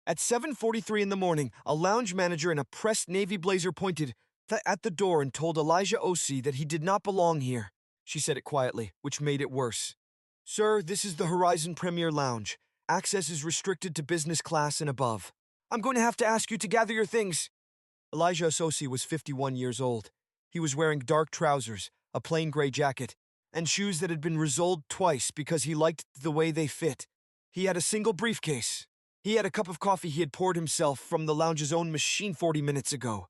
At 7:43 in the morning, a lounge manager in a pressed navy blazer pointed at the door and told Elijah O.C. that he did not belong here. She said it quietly, which made it worse. "Sir, this is the Horizon Premier Lounge. Access is restricted to business class and above. I'm going to have to ask you to gather your things." Elijah Ososi was 51 years old. He was wearing dark trousers, a plain gray jacket, and shoes that had been resoled twice because he liked the way they fit. He had a single briefcase. He had a cup of coffee he had poured himself from the lounge's own machine 40 minutes ago.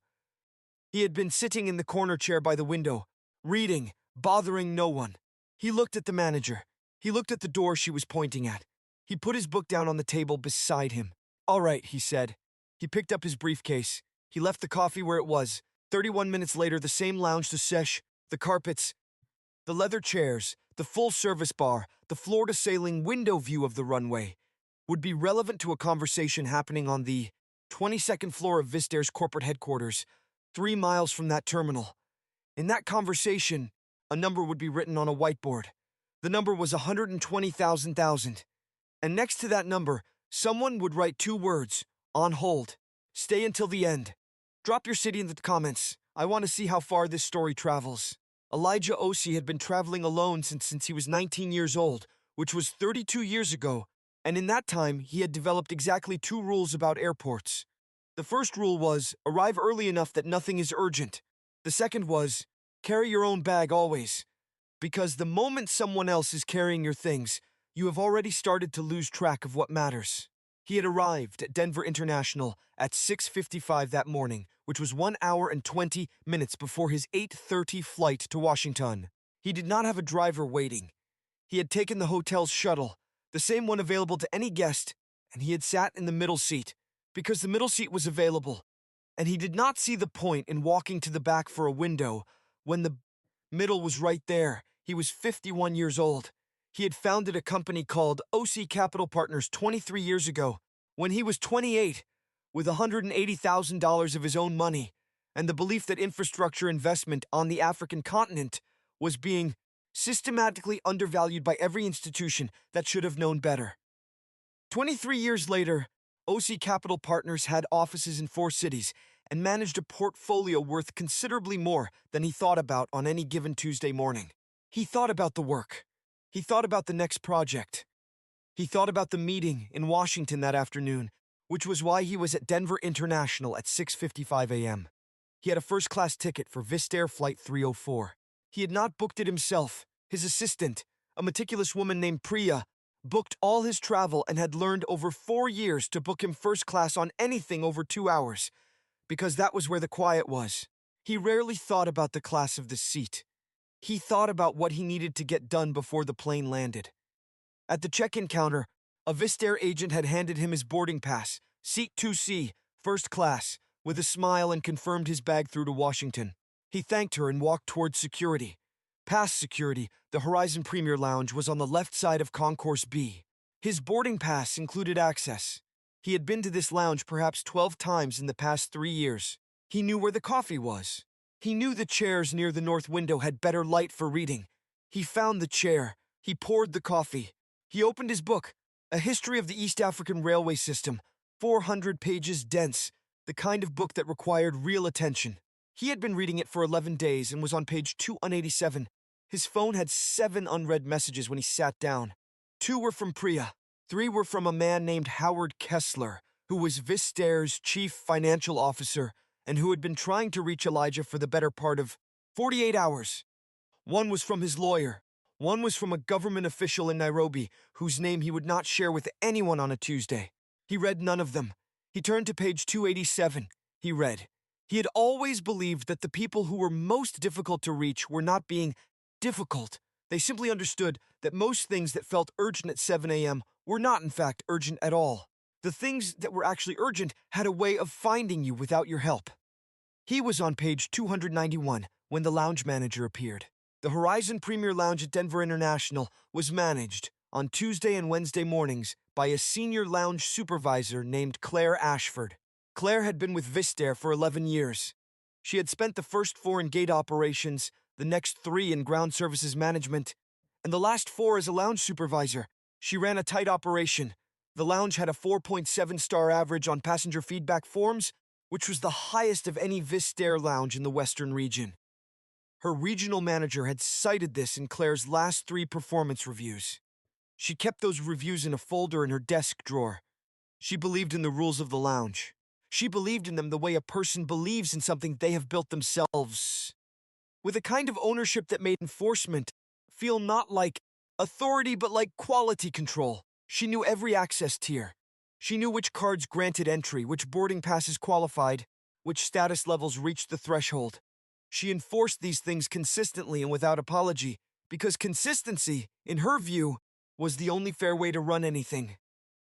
He had been sitting in the corner chair by the window, reading, bothering no one. He looked at the manager. He looked at the door she was pointing at. He put his book down on the table beside him. "All right," he said. He picked up his briefcase. He left the coffee where it was. 31 minutes later, the same lounge, the sesh, the carpets, the leather chairs, the full-service bar, the floor-to-ceiling window view of the runway would be relevant to a conversation happening on the 22nd floor of Vistair's corporate headquarters, 3 miles from that terminal. In that conversation, a number would be written on a whiteboard. The number was 120,000. And next to that number, someone would write 2 words, "On hold. Stay until the end." Drop your city in the comments. I want to see how far this story travels. Elijah O.C. had been traveling alone since he was 19 years old, which was 32 years ago, and in that time he had developed exactly 2 rules about airports. The first rule was, arrive early enough that nothing is urgent. The second was, carry your own bag always, because the moment someone else is carrying your things, you have already started to lose track of what matters. He had arrived at Denver International at 6:55 that morning, which was 1 hour and 20 minutes before his 8:30 flight to Washington. He did not have a driver waiting. He had taken the hotel's shuttle, the same one available to any guest, and he had sat in the middle seat, because the middle seat was available, and he did not see the point in walking to the back for a window when the middle was right there. He was 51 years old. He had founded a company called OC Capital Partners 23 years ago, when he was 28, with $180,000 of his own money, and the belief that infrastructure investment on the African continent was being systematically undervalued by every institution that should have known better. 23 years later, OC Capital Partners had offices in 4 cities and managed a portfolio worth considerably more than he thought about on any given Tuesday morning. He thought about the work. He thought about the next project. He thought about the meeting in Washington that afternoon, which was why he was at Denver International at 6:55 a.m. He had a first-class ticket for Vistair Flight 304. He had not booked it himself. His assistant, a meticulous woman named Priya, booked all his travel and had learned over 4 years to book him first class on anything over 2 hours, because that was where the quiet was. He rarely thought about the class of the seat. He thought about what he needed to get done before the plane landed. At the check-in counter, a Vistair agent had handed him his boarding pass, seat 2C, first class, with a smile and confirmed his bag through to Washington. He thanked her and walked towards security. Past security, the Horizon Premier Lounge was on the left side of Concourse B. His boarding pass included access. He had been to this lounge perhaps 12 times in the past 3 years. He knew where the coffee was. He knew the chairs near the north window had better light for reading. He found the chair. He poured the coffee. He opened his book, A History of the East African Railway System, 400 pages dense, the kind of book that required real attention. He had been reading it for 11 days and was on page 287. His phone had 7 unread messages when he sat down. 2 were from Priya. 3 were from a man named Howard Kessler, who was Vistair's chief financial officer and who had been trying to reach Elijah for the better part of 48 hours. 1 was from his lawyer. 1 was from a government official in Nairobi, whose name he would not share with anyone on a Tuesday. He read none of them. He turned to page 287. He read, he had always believed that the people who were most difficult to reach were not being difficult. They simply understood that most things that felt urgent at 7 a.m. were not in fact urgent at all. The things that were actually urgent had a way of finding you without your help. He was on page 291 when the lounge manager appeared. The Horizon Premier Lounge at Denver International was managed on Tuesday and Wednesday mornings by a senior lounge supervisor named Claire Ashford. Claire had been with Vistair for 11 years. She had spent the first 4 in gate operations, the next 3 in ground services management, and the last 4 as a lounge supervisor. She ran a tight operation, The lounge had a 4.7-star average on passenger feedback forms, which was the highest of any Vistair lounge in the Western region. Her regional manager had cited this in Claire's last 3 performance reviews. She kept those reviews in a folder in her desk drawer. She believed in the rules of the lounge. She believed in them the way a person believes in something they have built themselves, with a kind of ownership that made enforcement feel not like authority but like quality control. She knew every access tier. She knew which cards granted entry, which boarding passes qualified, which status levels reached the threshold. She enforced these things consistently and without apology, because consistency, in her view, was the only fair way to run anything.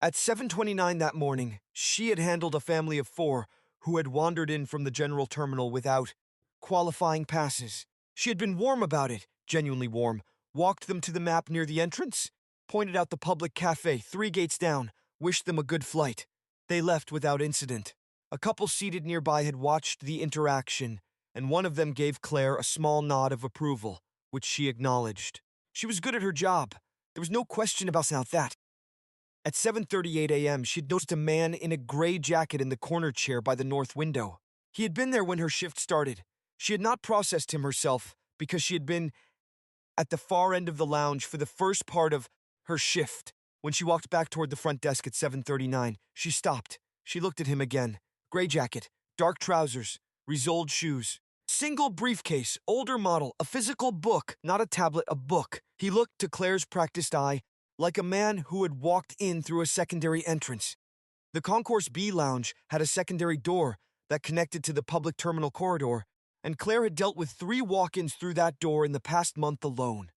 At 7:29 that morning, she had handled a family of 4 who had wandered in from the general terminal without qualifying passes. She had been warm about it, genuinely warm, walked them to the map near the entrance, pointed out the public cafe 3 gates down, wished them a good flight. They left without incident. A couple seated nearby had watched the interaction, and one of them gave Claire a small nod of approval, which she acknowledged. She was good at her job. There was no question about that. At 7:38 a.m., she'd noticed a man in a gray jacket in the corner chair by the north window. He had been there when her shift started. She had not processed him herself because she had been at the far end of the lounge for the first part of her shift. When she walked back toward the front desk at 7:39, she stopped. She looked at him again. Gray jacket, dark trousers, resoled shoes. Single briefcase, older model, a physical book, not a tablet, a book. He looked, to Claire's practiced eye, like a man who had walked in through a secondary entrance. The Concourse B lounge had a secondary door that connected to the public terminal corridor, and Claire had dealt with 3 walk-ins through that door in the past month alone.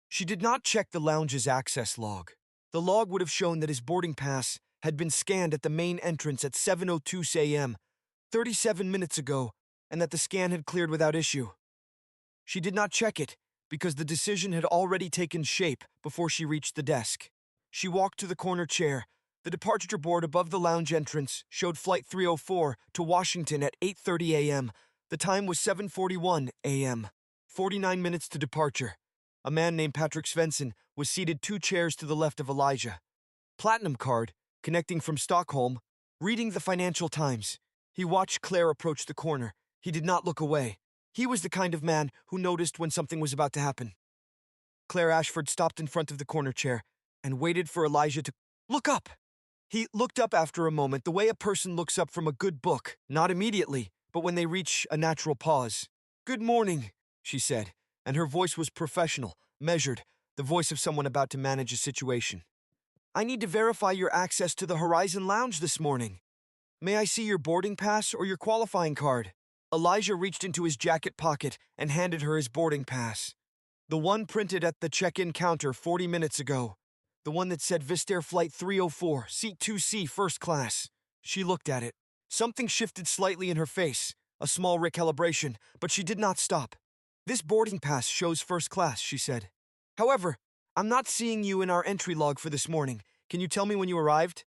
She did not check the lounge's access log. The log would have shown that his boarding pass had been scanned at the main entrance at 7:02 a.m., 37 minutes ago, and that the scan had cleared without issue. She did not check it because the decision had already taken shape before she reached the desk. She walked to the corner chair. The departure board above the lounge entrance showed Flight 304 to Washington at 8:30 a.m. The time was 7:41 a.m., 49 minutes to departure. A man named Patrick Svensson was seated 2 chairs to the left of Elijah. Platinum card, connecting from Stockholm, reading the Financial Times. He watched Claire approach the corner. He did not look away. He was the kind of man who noticed when something was about to happen. Claire Ashford stopped in front of the corner chair and waited for Elijah to look up. He looked up after a moment, the way a person looks up from a good book, not immediately, but when they reach a natural pause. "Good morning," she said, and her voice was professional, measured, the voice of someone about to manage a situation. "I need to verify your access to the Horizon Lounge this morning. May I see your boarding pass or your qualifying card?" Elijah reached into his jacket pocket and handed her his boarding pass. The one printed at the check-in counter 40 minutes ago. The one that said Vistair Flight 304, Seat 2C, First Class. She looked at it. Something shifted slightly in her face, a small recalibration, but she did not stop. "This boarding pass shows first class," she said. "However, I'm not seeing you in our entry log for this morning. Can you tell me when you arrived?"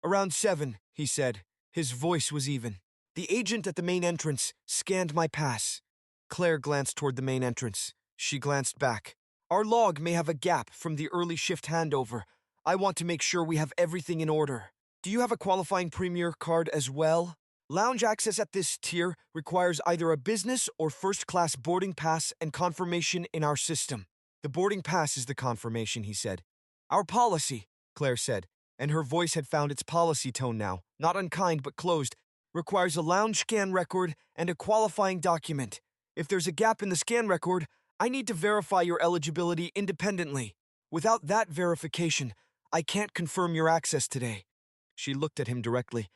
"Around 7, he said. His voice was even. "The agent at the main entrance scanned my pass." Claire glanced toward the main entrance. She glanced back. "Our log may have a gap from the early shift handover. I want to make sure we have everything in order. Do you have a qualifying Premier card as well?" Lounge access at this tier requires either a business or first-class boarding pass and confirmation in our system. "The boarding pass is the confirmation," he said. "Our policy," Claire said, and her voice had found its policy tone now, not unkind but closed, "requires a lounge scan record and a qualifying document. If there's a gap in the scan record, I need to verify your eligibility independently. Without that verification, I can't confirm your access today." She looked at him directly.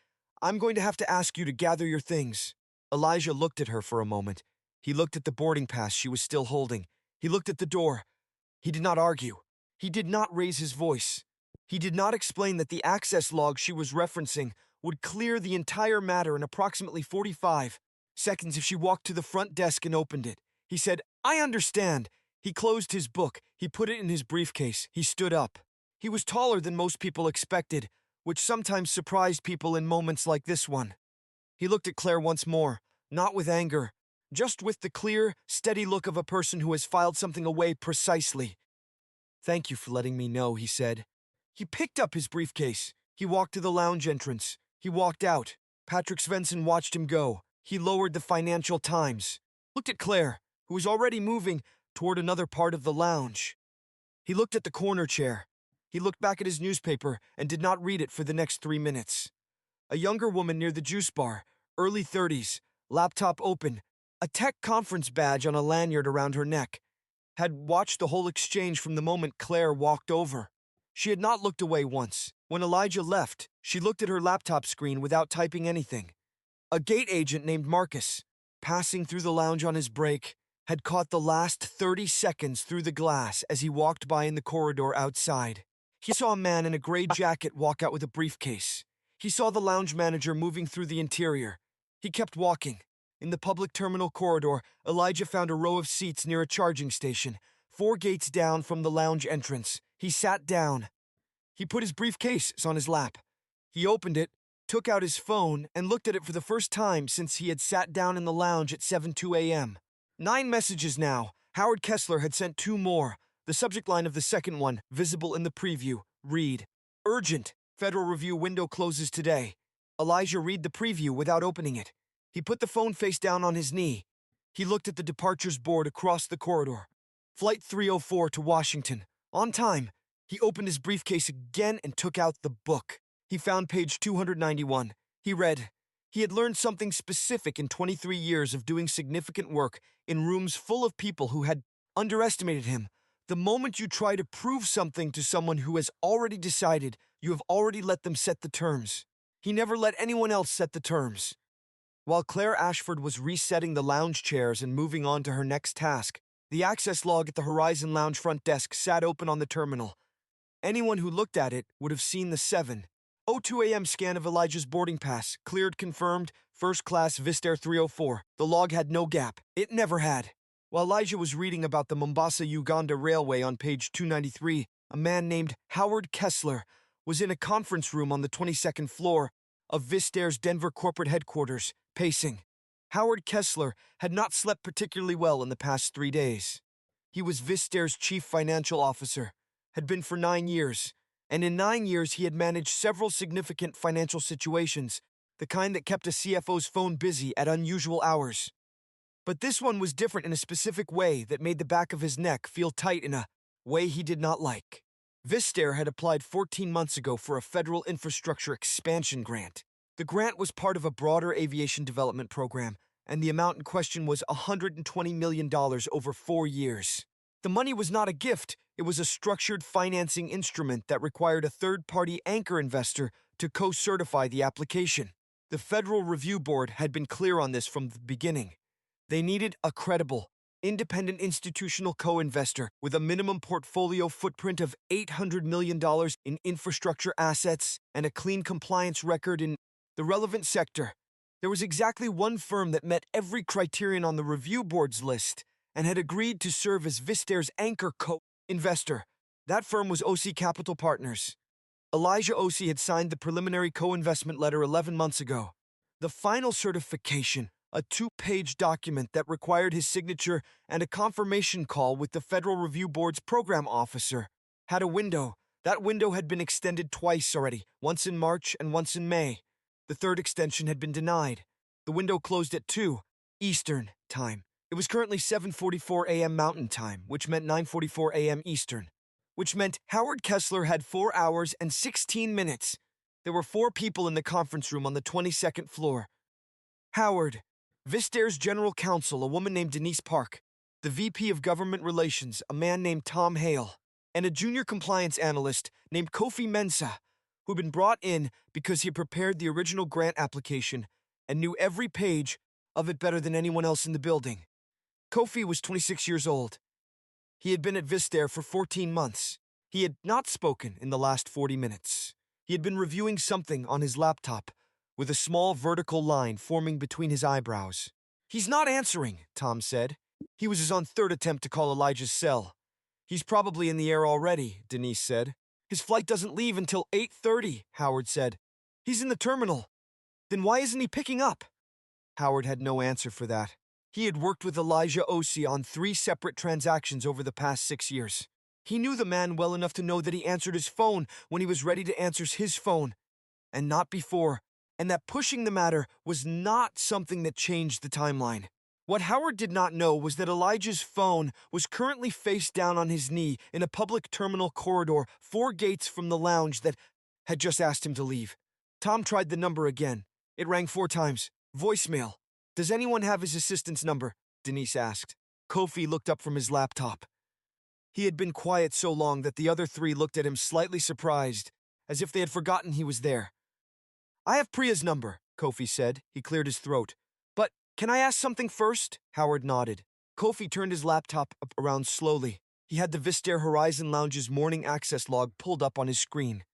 "I'm going to have to ask you to gather your things." Elijah looked at her for a moment. He looked at the boarding pass she was still holding. He looked at the door. He did not argue. He did not raise his voice. He did not explain that the access log she was referencing would clear the entire matter in approximately 45 seconds if she walked to the front desk and opened it. He said, "I understand." He closed his book. He put it in his briefcase. He stood up. He was taller than most people expected, which sometimes surprised people in moments like this one. He looked at Claire once more, not with anger, just with the clear, steady look of a person who has filed something away precisely. "Thank you for letting me know," he said. He picked up his briefcase. He walked to the lounge entrance. He walked out. Patrick Svensson watched him go. He lowered the Financial Times, looked at Claire, who was already moving toward another part of the lounge. He looked at the corner chair. He looked back at his newspaper and did not read it for the next 3 minutes. A younger woman near the juice bar, early 30s, laptop open, a tech conference badge on a lanyard around her neck, had watched the whole exchange from the moment Claire walked over. She had not looked away once. When Elijah left, she looked at her laptop screen without typing anything. A gate agent named Marcus, passing through the lounge on his break, had caught the last 30 seconds through the glass as he walked by in the corridor outside. He saw a man in a gray jacket walk out with a briefcase. He saw the lounge manager moving through the interior. He kept walking. In the public terminal corridor, Elijah found a row of seats near a charging station, 4 gates down from the lounge entrance. He sat down. He put his briefcase on his lap. He opened it, took out his phone, and looked at it for the first time since he had sat down in the lounge at 7:02 a.m. 9 messages now. Howard Kessler had sent 2 more. The subject line of the second one, visible in the preview, read, "Urgent. Federal Review window closes today." Elijah read the preview without opening it. He put the phone face down on his knee. He looked at the departures board across the corridor. Flight 304 to Washington. On time. He opened his briefcase again and took out the book. He found page 291. He read, he had learned something specific in 23 years of doing significant work in rooms full of people who had underestimated him. The moment you try to prove something to someone who has already decided, you have already let them set the terms. He never let anyone else set the terms. While Claire Ashford was resetting the lounge chairs and moving on to her next task, the access log at the Horizon Lounge front desk sat open on the terminal. Anyone who looked at it would have seen the 7:02 a.m. scan of Elijah's boarding pass, cleared, confirmed, first class Vistair 304. The log had no gap. It never had. While Elijah was reading about the Mombasa-Uganda Railway on page 293, a man named Howard Kessler was in a conference room on the 22nd floor of Vistair's Denver corporate headquarters, pacing. Howard Kessler had not slept particularly well in the past 3 days. He was Vistair's chief financial officer, had been for 9 years, and in 9 years he had managed several significant financial situations, the kind that kept a CFO's phone busy at unusual hours. But this one was different in a specific way that made the back of his neck feel tight in a way he did not like. Vistair had applied 14 months ago for a federal infrastructure expansion grant. The grant was part of a broader aviation development program, and the amount in question was $120 million over 4 years. The money was not a gift, it was a structured financing instrument that required a third-party anchor investor to co-certify the application. The Federal Review Board had been clear on this from the beginning. They needed a credible, independent institutional co-investor with a minimum portfolio footprint of $800 million in infrastructure assets and a clean compliance record in the relevant sector. There was exactly one firm that met every criterion on the review board's list and had agreed to serve as Vistair's anchor co-investor. That firm was OC Capital Partners. Elijah OC had signed the preliminary co-investment letter 11 months ago. The final certification, a 2-page document that required his signature and a confirmation call with the Federal Review Board's program officer, had a window. That window had been extended twice already, once in March and once in May. The third extension had been denied. The window closed at 2 Eastern Time. It was currently 7:44 a.m. Mountain Time, which meant 9:44 a.m. Eastern, which meant Howard Kessler had 4 hours and 16 minutes. There were 4 people in the conference room on the 22nd floor. Howard, Vistair's general counsel, a woman named Denise Park, the VP of Government Relations, a man named Tom Hale, and a junior compliance analyst named Kofi Mensah, who'd been brought in because he had prepared the original grant application and knew every page of it better than anyone else in the building. Kofi was 26 years old. He had been at Vistair for 14 months. He had not spoken in the last 40 minutes. He had been reviewing something on his laptop, with a small vertical line forming between his eyebrows. "He's not answering," Tom said. He was his on 3rd attempt to call Elijah's cell. "He's probably in the air already," Denise said. "His flight doesn't leave until 8:30, Howard said. "He's in the terminal. Then why isn't he picking up?" Howard had no answer for that. He had worked with Elijah OC on 3 separate transactions over the past 6 years. He knew the man well enough to know that he answered his phone when he was ready to answer his phone, and not before, and that pushing the matter was not something that changed the timeline. What Howard did not know was that Elijah's phone was currently face down on his knee in a public terminal corridor 4 gates from the lounge that had just asked him to leave. Tom tried the number again. It rang 4 times. Voicemail. "Does anyone have his assistant's number?" Denise asked. Kofi looked up from his laptop. He had been quiet so long that the other 3 looked at him slightly surprised, as if they had forgotten he was there. "I have Priya's number," Kofi said. He cleared his throat. "But can I ask something first?" Howard nodded. Kofi turned his laptop around slowly. He had the Vistair Horizon Lounge's morning access log pulled up on his screen.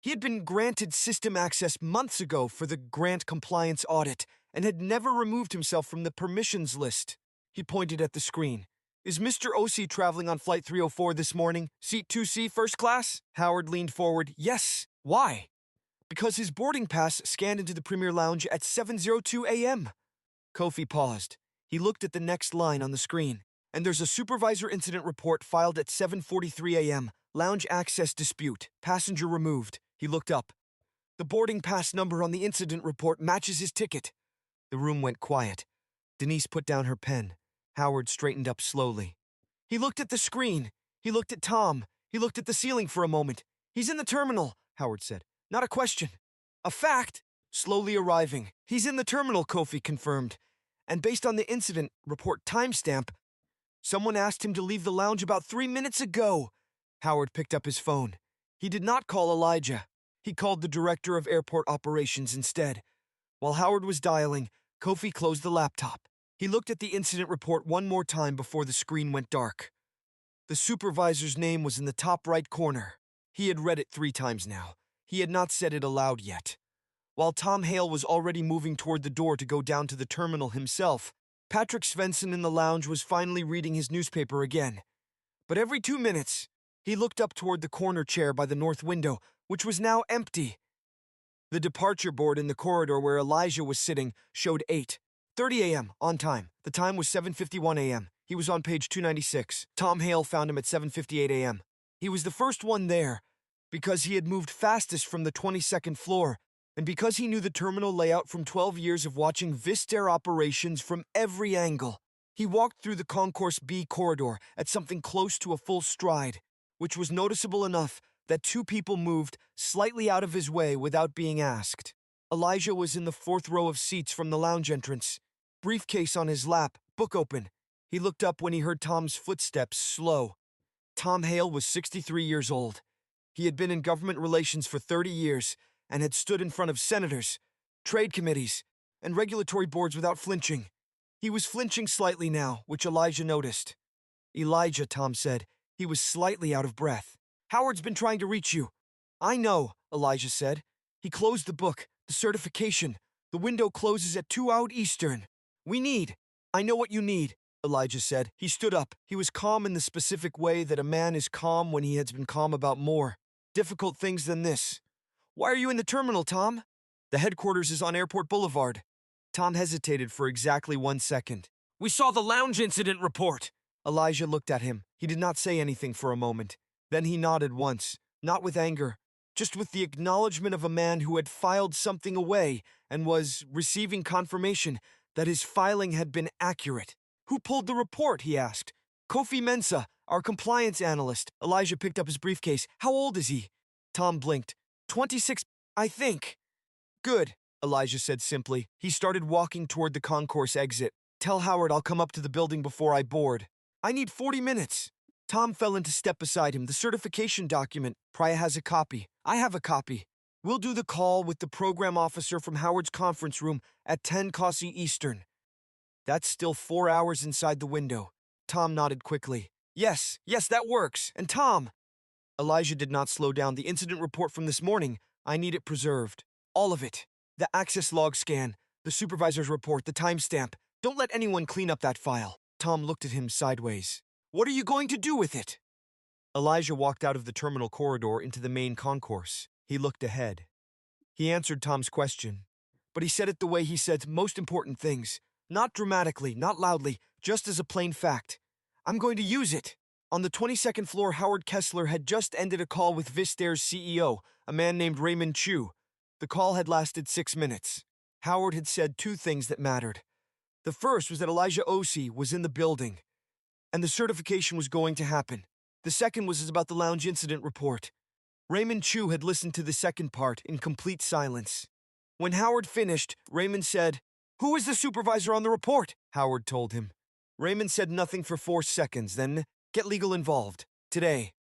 He had been granted system access months ago for the grant compliance audit and had never removed himself from the permissions list. He pointed at the screen. "Is Mr. O.C. traveling on Flight 304 this morning? Seat 2C, first class?" Howard leaned forward. "Yes. Why?" "Because his boarding pass scanned into the Premier Lounge at 7:02 a.m. Kofi paused. He looked at the next line on the screen. "And there's a supervisor incident report filed at 7:43 a.m. Lounge access dispute. Passenger removed." He looked up. "The boarding pass number on the incident report matches his ticket." The room went quiet. Denise put down her pen. Howard straightened up slowly. He looked at the screen. He looked at Tom. He looked at the ceiling for a moment. "He's in the terminal," Howard said. "Not a question. A fact." "Slowly arriving." "He's in the terminal," Kofi confirmed. "And based on the incident report timestamp, someone asked him to leave the lounge about 3 minutes ago." Howard picked up his phone. He did not call Elijah. He called the director of airport operations instead. While Howard was dialing, Kofi closed the laptop. He looked at the incident report one more time before the screen went dark. The supervisor's name was in the top right corner. He had read it 3 times now. He had not said it aloud yet. While Tom Hale was already moving toward the door to go down to the terminal himself, Patrick Svensson in the lounge was finally reading his newspaper again. But every 2 minutes, he looked up toward the corner chair by the north window, which was now empty. The departure board in the corridor where Elijah was sitting showed 8:30 a.m. on time. The time was 7:51 a.m. He was on page 296. Tom Hale found him at 7:58 a.m. He was the first one there because he had moved fastest from the 22nd floor and because he knew the terminal layout from 12 years of watching Vistair operations from every angle. He walked through the Concourse B corridor at something close to a full stride, which was noticeable enough that 2 people moved slightly out of his way without being asked. Elijah was in the 4th row of seats from the lounge entrance, briefcase on his lap, book open. He looked up when he heard Tom's footsteps slow. Tom Hale was 63 years old. He had been in government relations for 30 years and had stood in front of senators, trade committees, and regulatory boards without flinching. He was flinching slightly now, which Elijah noticed. "Elijah," Tom said. He was slightly out of breath. "Howard's been trying to reach you." "I know," Elijah said. He closed the book, the certification. "The window closes at 2 out Eastern. We need." "I know what you need," Elijah said. He stood up. He was calm in the specific way that a man is calm when he has been calm about more difficult things than this. "Why are you in the terminal, Tom?" "The headquarters is on Airport Boulevard." Tom hesitated for exactly 1 second. "We saw the lounge incident report." Elijah looked at him. He did not say anything for a moment. Then he nodded once, not with anger, just with the acknowledgement of a man who had filed something away and was receiving confirmation that his filing had been accurate. "Who pulled the report?" he asked. "Kofi Mensah, our compliance analyst." Elijah picked up his briefcase. "How old is he?" Tom blinked. 26, I think." "Good," Elijah said simply. He started walking toward the concourse exit. "Tell Howard I'll come up to the building before I board. I need 40 minutes. Tom fell into step beside him. "The certification document. Priya has a copy. I have a copy. We'll do the call with the program officer from Howard's conference room at 10 Cossie Eastern." "That's still 4 hours inside the window." Tom nodded quickly. Yes, that works. And Tom." Elijah did not slow down. "The incident report from this morning, I need it preserved. All of it. The access log scan, the supervisor's report, the timestamp. Don't let anyone clean up that file." Tom looked at him sideways. "What are you going to do with it?" Elijah walked out of the terminal corridor into the main concourse. He looked ahead. He answered Tom's question, but he said it the way he said most important things. Not dramatically, not loudly, just as a plain fact. "I'm going to use it." On the 22nd floor, Howard Kessler had just ended a call with Vistair's CEO, a man named Raymond Chu. The call had lasted 6 minutes. Howard had said two things that mattered. The first was that Elijah Osei was in the building, and the certification was going to happen. The second was about the lounge incident report. Raymond Chu had listened to the second part in complete silence. When Howard finished, Raymond said, "Who is the supervisor on the report?" Howard told him. Raymond said nothing for 4 seconds, then, "Get legal involved. Today."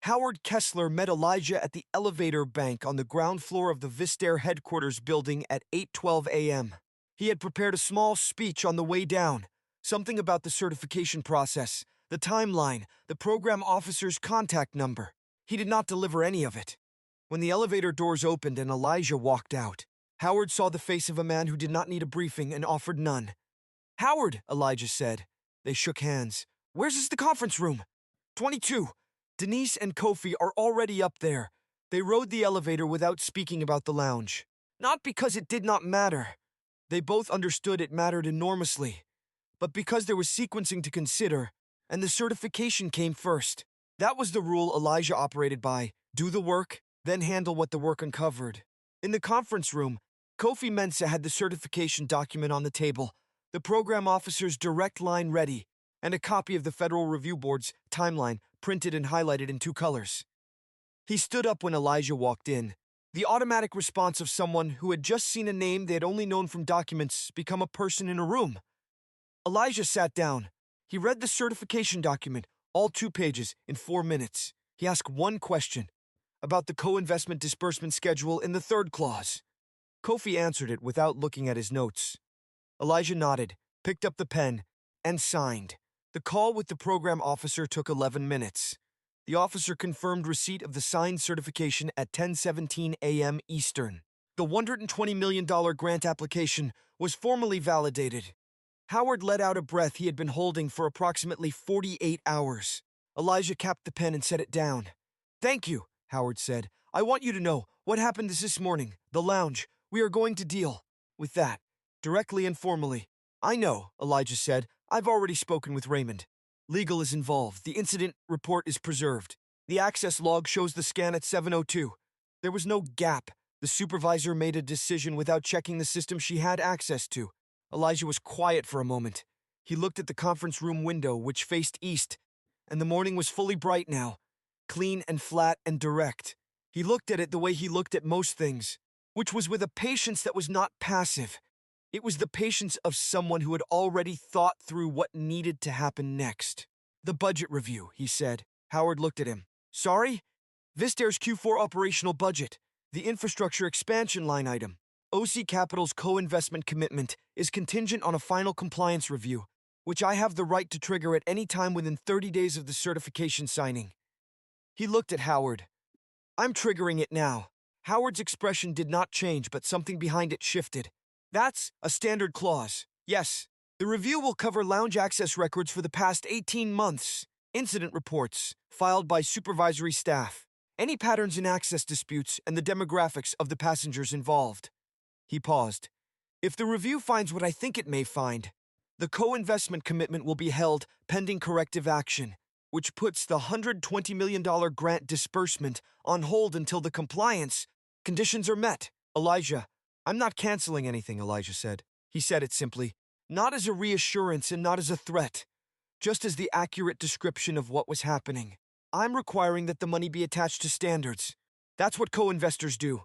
Howard Kessler met Elijah at the elevator bank on the ground floor of the Vistair headquarters building at 8:12 a.m. He had prepared a small speech on the way down, something about the certification process, the timeline, the program officer's contact number. He did not deliver any of it. When the elevator doors opened and Elijah walked out, Howard saw the face of a man who did not need a briefing and offered none. "Howard," Elijah said. They shook hands. "Where's the conference room?" 22. Denise and Kofi are already up there. They rode the elevator without speaking about the lounge. Not because it did not matter. They both understood it mattered enormously. But because there was sequencing to consider, and the certification came first. That was the rule Elijah operated by: do the work, then handle what the work uncovered. In the conference room, Kofi Mensah had the certification document on the table, the program officer's direct line ready, and a copy of the Federal Review Board's timeline printed and highlighted in 2 colors. He stood up when Elijah walked in, the automatic response of someone who had just seen a name they had only known from documents become a person in a room. Elijah sat down. He read the certification document, all 2 pages, in 4 minutes. He asked one question, about the co-investment disbursement schedule in the 3rd clause. Kofi answered it without looking at his notes. Elijah nodded, picked up the pen, and signed. The call with the program officer took 11 minutes. The officer confirmed receipt of the signed certification at 10:17 a.m. Eastern. The $120 million grant application was formally validated. Howard let out a breath he had been holding for approximately 48 hours. Elijah capped the pen and set it down. "Thank you," Howard said. "I want you to know what happened this morning, the lounge. We are going to deal with that, directly and formally." "I know," Elijah said. "I've already spoken with Raymond. Legal is involved. The incident report is preserved. The access log shows the scan at 7:02. There was no gap. The supervisor made a decision without checking the system she had access to." Elijah was quiet for a moment. He looked at the conference room window, which faced east, and the morning was fully bright now, clean and flat and direct. He looked at it the way he looked at most things, which was with a patience that was not passive. It was the patience of someone who had already thought through what needed to happen next. "The budget review," he said. Howard looked at him. "Sorry?" "Vistair's Q4 operational budget, the infrastructure expansion line item. OC Capital's co-investment commitment is contingent on a final compliance review, which I have the right to trigger at any time within 30 days of the certification signing." He looked at Howard. "I'm triggering it now." Howard's expression did not change, but something behind it shifted. "That's a standard clause. Yes. The review will cover lounge access records for the past 18 months, incident reports filed by supervisory staff, any patterns in access disputes, and the demographics of the passengers involved." He paused. "If the review finds what I think it may find, the co-investment commitment will be held pending corrective action, which puts the $120 million grant disbursement on hold until the compliance conditions are met." "Elijah, I'm not canceling anything," Elijah said. He said it simply, not as a reassurance and not as a threat, just as the accurate description of what was happening. "I'm requiring that the money be attached to standards. That's what co-investors do."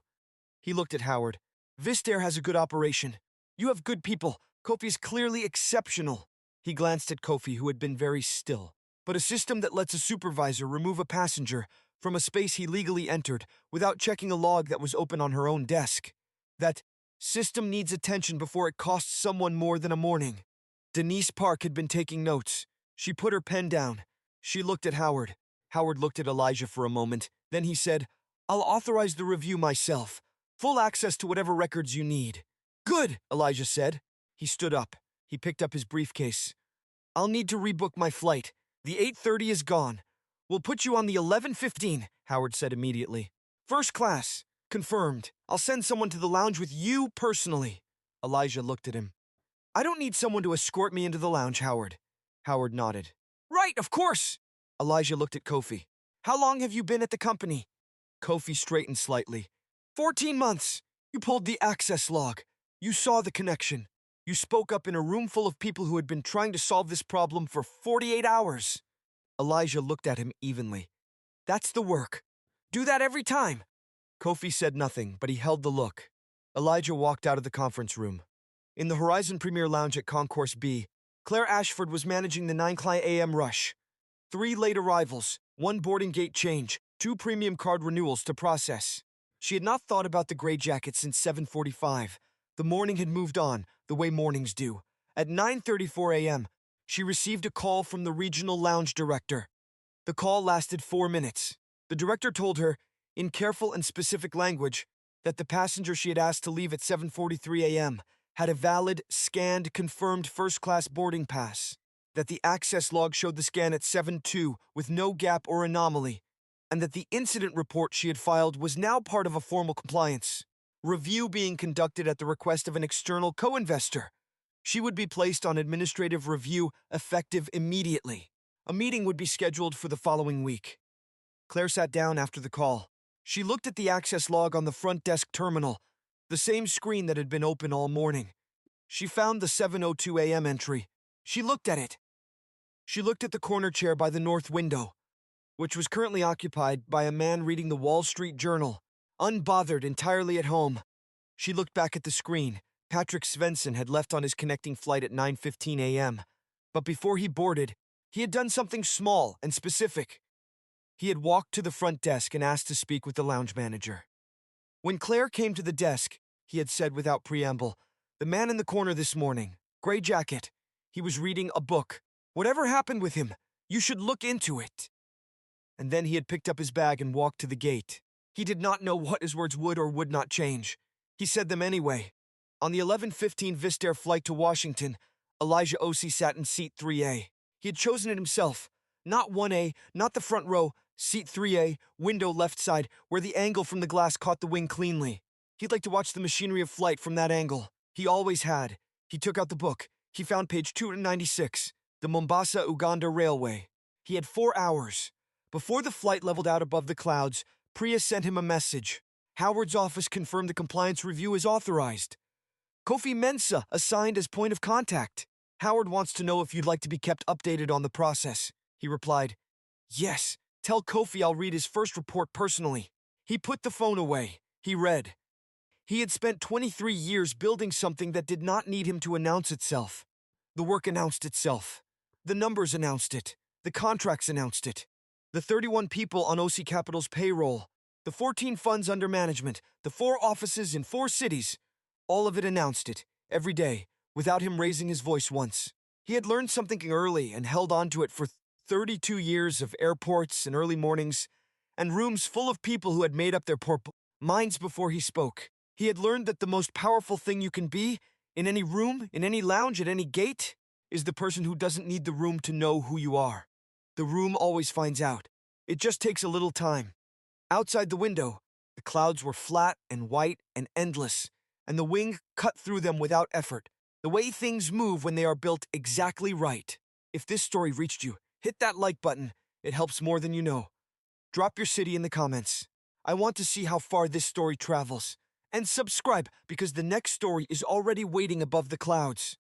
He looked at Howard. "Vistair has a good operation. You have good people. Kofi is clearly exceptional." He glanced at Kofi, who had been very still. "But a system that lets a supervisor remove a passenger from a space he legally entered without checking a log that was open on her own desk. That system needs attention before it costs someone more than a morning." Denise Park had been taking notes. She put her pen down. She looked at Howard. Howard looked at Elijah for a moment. Then he said, "I'll authorize the review myself. Full access to whatever records you need." "Good," Elijah said. He stood up. He picked up his briefcase. "I'll need to rebook my flight. The 8:30 is gone. We'll put you on the 11:15, Howard said immediately. "First class. Confirmed. I'll send someone to the lounge with you personally." Elijah looked at him. "I don't need someone to escort me into the lounge, Howard." Howard nodded. "Right, of course." Elijah looked at Kofi. "How long have you been at the company?" Kofi straightened slightly. 14 months. You pulled the access log. You saw the connection. You spoke up in a room full of people who had been trying to solve this problem for 48 hours. Elijah looked at him evenly. That's the work. Do that every time. Kofi said nothing, but he held the look. Elijah walked out of the conference room. In the Horizon Premier Lounge at Concourse B, Claire Ashford was managing the 9 a.m. rush. 3 late arrivals, 1 boarding gate change, 2 premium card renewals to process. She had not thought about the gray jacket since 7:45. The morning had moved on, the way mornings do. At 9:34 a.m., she received a call from the regional lounge director. The call lasted 4 minutes. The director told her, in careful and specific language, that the passenger she had asked to leave at 7:43 a.m. had a valid, scanned, confirmed first-class boarding pass, that the access log showed the scan at 7:02 with no gap or anomaly, and that the incident report she had filed was now part of a formal compliance review being conducted at the request of an external co-investor. She would be placed on administrative review effective immediately. A meeting would be scheduled for the following week. Claire sat down after the call. She looked at the access log on the front desk terminal, the same screen that had been open all morning. She found the 7:02 a.m. entry. She looked at it. She looked at the corner chair by the north window, which was currently occupied by a man reading the Wall Street Journal, unbothered, entirely at home. She looked back at the screen. Patrick Svensson had left on his connecting flight at 9:15 a.m., but before he boarded, he had done something small and specific. He had walked to the front desk and asked to speak with the lounge manager. When Claire came to the desk, he had said without preamble, "The man in the corner this morning, gray jacket. He was reading a book. Whatever happened with him, you should look into it." And then he had picked up his bag and walked to the gate. He did not know what his words would or would not change. He said them anyway. On the 11:15 Vistair flight to Washington, Elijah Osei sat in seat 3A. He had chosen it himself. Not 1A, not the front row, seat 3A, window left side, where the angle from the glass caught the wing cleanly. He'd like to watch the machinery of flight from that angle. He always had. He took out the book. He found page 296, the Mombasa-Uganda Railway. He had 4 hours. Before the flight leveled out above the clouds, Priya sent him a message. Howard's office confirmed the compliance review is authorized. Kofi Mensah assigned as point of contact. Howard wants to know if you'd like to be kept updated on the process. He replied, "Yes, tell Kofi I'll read his first report personally." He put the phone away. He read. He had spent 23 years building something that did not need him to announce itself. The work announced itself. The numbers announced it. The contracts announced it. The 31 people on OC Capital's payroll. The 14 funds under management. The 4 offices in 4 cities. All of it announced it, every day, without him raising his voice once. He had learned something early and held on to it for 32 years of airports and early mornings, and rooms full of people who had made up their minds before he spoke. He had learned that the most powerful thing you can be, in any room, in any lounge, at any gate, is the person who doesn't need the room to know who you are. The room always finds out. It just takes a little time. Outside the window, the clouds were flat and white and endless, and the wing cut through them without effort, the way things move when they are built exactly right. If this story reached you, hit that like button. It helps more than you know. Drop your city in the comments. I want to see how far this story travels. And subscribe, because the next story is already waiting above the clouds.